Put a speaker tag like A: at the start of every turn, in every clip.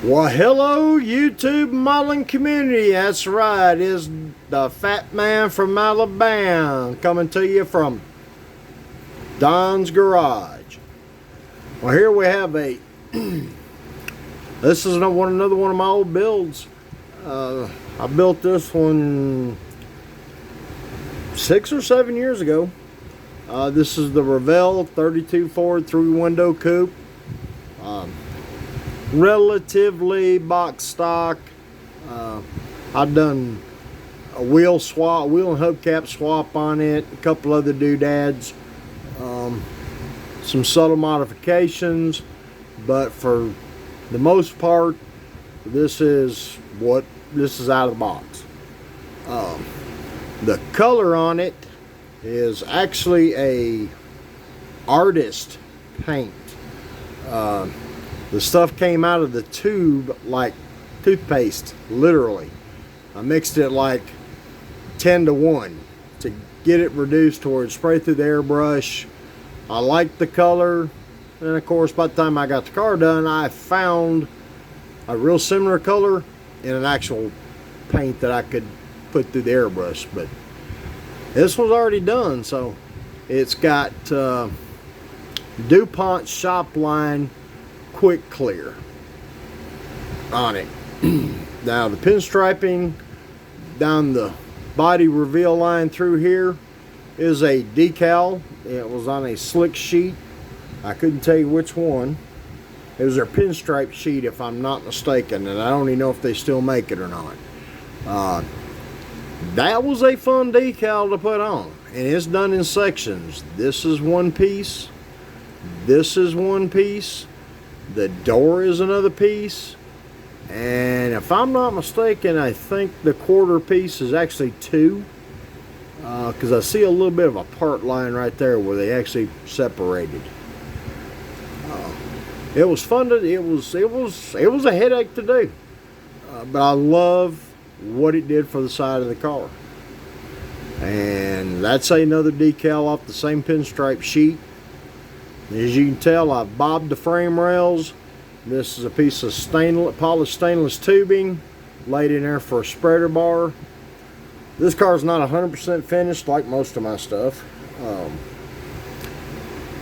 A: Well, hello, YouTube modeling community. That's right, it's the Fat Man from Alabama coming to you from Don's Garage. Well, here we have a this is another one of my old builds. I built this one 6 or 7 years ago. This is the Revell 32 Ford 3-window coupe. Relatively box stock. I've done a wheel and hubcap swap on it, a couple other doodads, some subtle modifications, but for the most part, this is out of the box. The color on it is actually a artist paint. The stuff came out of the tube like toothpaste, literally. I mixed it like 10-to-1 to get it reduced towards spray through the airbrush. I liked the color, and of course by the time I got the car done, I found a real similar color in an actual paint that I could put through the airbrush. But this was already done, so it's got DuPont shop line quick clear on it. Now the pinstriping down the body reveal line through here is a decal. It was on a slick sheet. I couldn't tell you which one. It was their pinstripe sheet if I'm not mistaken, and I don't even know if they still make it or not. That was a fun decal to put on, and it's done in sections. This is one piece, this is one piece, the door is another piece, and if I'm not mistaken, I think the quarter piece is actually two, because I see a little bit of a part line right there where they actually separated. It was fun to, it was a headache to do, but I love what it did for the side of the car. And that's another decal off the same pinstripe sheet. As you can tell, I've bobbed the frame rails. This is a piece of polished stainless tubing laid in there for a spreader bar. This car is not 100% finished like most of my stuff.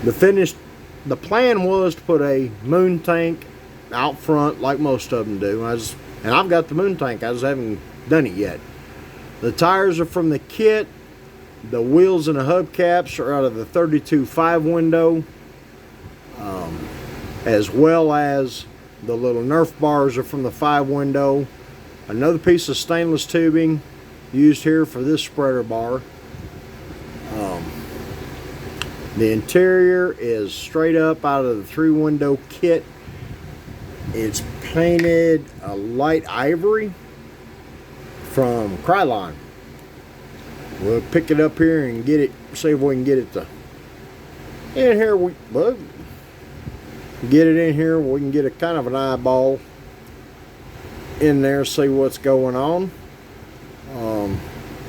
A: The plan was to put a moon tank out front like most of them do. And I've got the moon tank, I just haven't done it yet. The tires are from the kit. The wheels and the hubcaps are out of the 32 5-window. As well as the little Nerf bars are from the 5-window. Another piece of stainless tubing used here for this spreader bar. The interior is straight up out of the 3-window kit. It's painted a light ivory from Krylon. We'll pick it up here and get it, see if we can get it to in here. Get it in here, we can get a kind of an eyeball in there, see what's going on.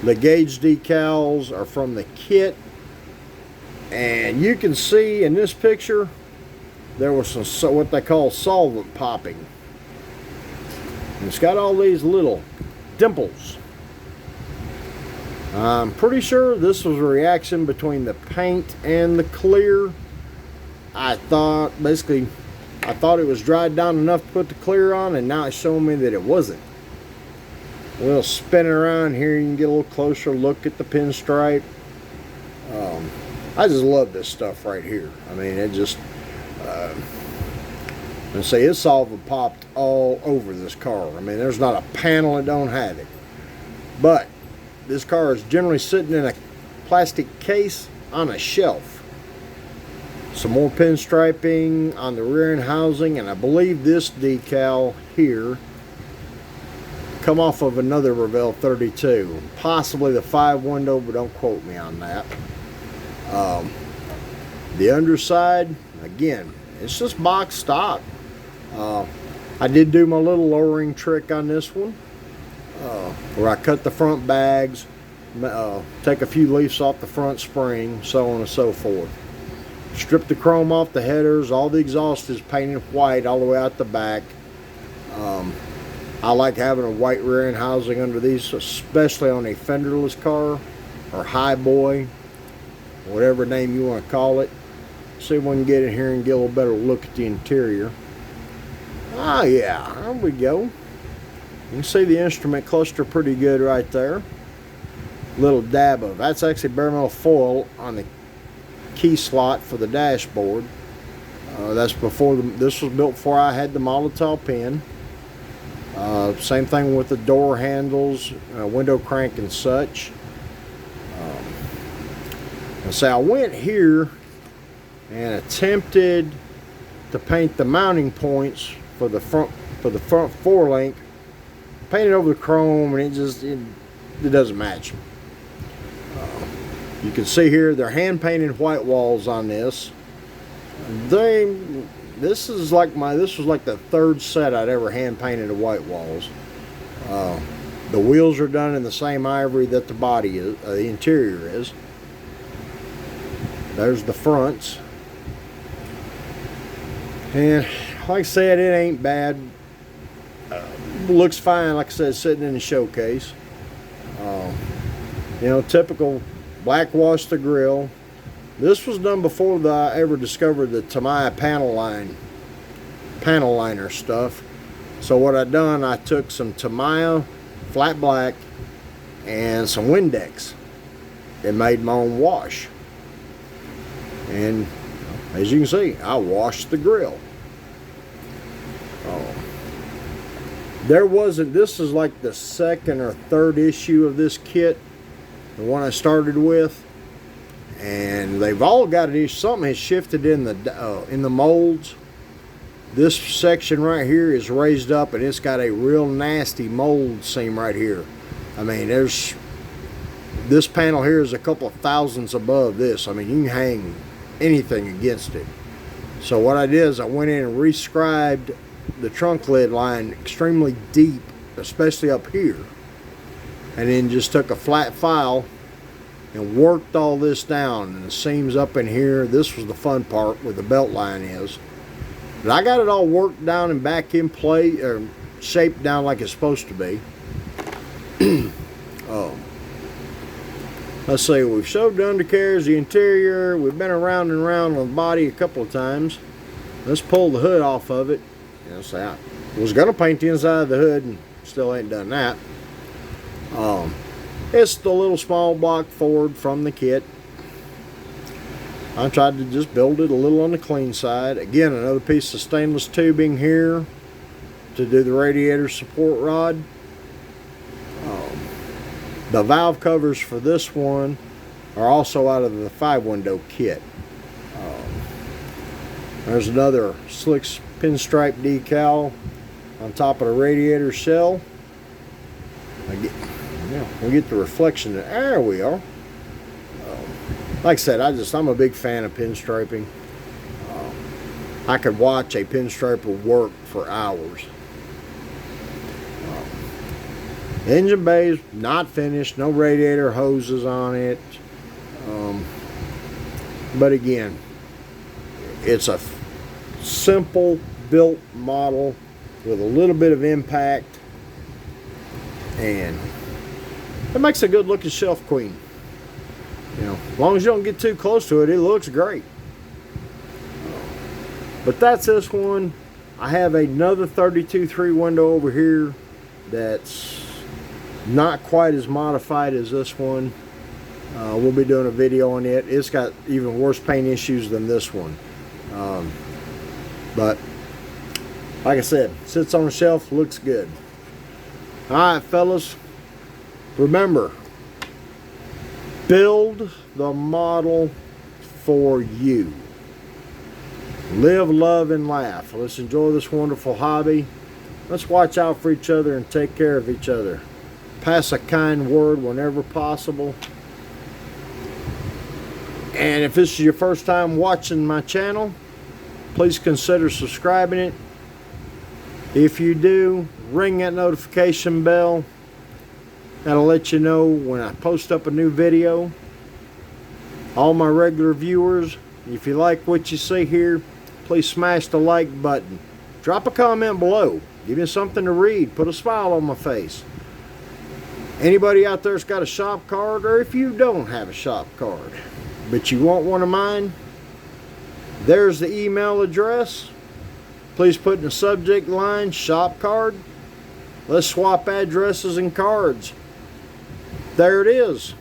A: The gauge decals are from the kit, and you can see in this picture there was some what they call solvent popping. And it's got all these little dimples. I'm pretty sure this was a reaction between the paint and the clear. I thought it was dried down enough to put the clear on, and now it's showing me that it wasn't. We'll spin it around here. You can get a little closer look at the pinstripe. I just love this stuff right here. I mean, it just and see, it's solvent popped all over this car. I mean, there's not a panel that don't have it. But this car is generally sitting in a plastic case on a shelf. Some more pinstriping on the rear end housing, and I believe this decal here come off of another Revell 32, possibly the 5-window, but don't quote me on that. The underside, again, it's just box stock. I did do my little lowering trick on this one, where I cut the front bags, take a few leaves off the front spring, so on and so forth. Strip the chrome off the headers. All the exhaust is painted white all the way out the back. I like having a white rear end housing under these, especially on a fenderless car or high boy, whatever name you want to call it. See if we can get in here and get a little better look at the interior. Ah, yeah, there we go. You can see the instrument cluster pretty good right there. Little dab of, that's actually bare metal foil on the key slot for the dashboard. That's before this was built before I had the Molotov pin. Same thing with the door handles, window crank and such. So I went here and attempted to paint the mounting points for the front forelink. Painted over the chrome, and it doesn't match. You can see here they're hand painted white walls on this. This was like the third set I'd ever hand painted of white walls. The wheels are done in the same ivory that the body is, the interior is. There's the fronts, and like I said, it ain't bad. Looks fine, like I said, sitting in the showcase. You know, typical black wash the grill. This was done before I ever discovered the Tamiya panel liner stuff. So what I done, I took some Tamiya flat black and some Windex and made my own wash. And as you can see, I washed the grill. This is like the second or third issue of this kit, the one I started with, and they've all got it. Something has shifted in the molds. This section right here is raised up, and it's got a real nasty mold seam right here. I mean, this panel here is a couple of thousandths above this. I mean, you can hang anything against it. So what I did is I went in and rescribed the trunk lid line extremely deep, especially up here, and then just took a flat file and worked all this down, and the seams up in here. This was the fun part where the belt line is. But I got it all worked down and back in play, or shaped down like it's supposed to be. Let's see, we've showed the undercarriage, the interior, we've been around and around on the body a couple of times. Let's pull the hood off of it. So I was going to paint the inside of the hood and still ain't done that. It's the little small block Ford from the kit. I tried to just build it a little on the clean side. Again, another piece of stainless tubing here to do the radiator support rod. The valve covers for this one are also out of the 5-window kit. There's another slick pinstripe decal on top of the radiator shell. We'll get the reflection. There we are. Like I said, I'm a big fan of pinstriping. I could watch a pinstriper work for hours. Engine bay not finished, no radiator hoses on it. But again, it's a simple built model with a little bit of impact, and it makes a good looking shelf queen. You know, as long as you don't get too close to it, it looks great. But that's this one. I have another 32.3 window over here that's not quite as modified as this one. We'll be doing a video on it. It's got even worse paint issues than this one. But like I said, sits on the shelf, looks good. Alright fellas, remember, build the model for you. Live, love, and laugh. Let's enjoy this wonderful hobby. Let's watch out for each other and take care of each other. Pass a kind word whenever possible. And if this is your first time watching my channel, please consider subscribing it. If you do, ring that notification bell. That'll let you know when I post up a new video. All my regular viewers, if you like what you see here, please smash the like button. drop a comment below. Give me something to read. Put a smile on my face. Anybody out there's got a shop card, or if you don't have a shop card, but you want one of mine, there's the email address. Please put in the subject line, shop card. Let's swap addresses and cards. There it is.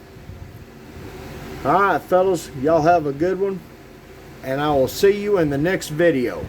A: Alright, fellas, y'all have a good one, and I will see you in the next video.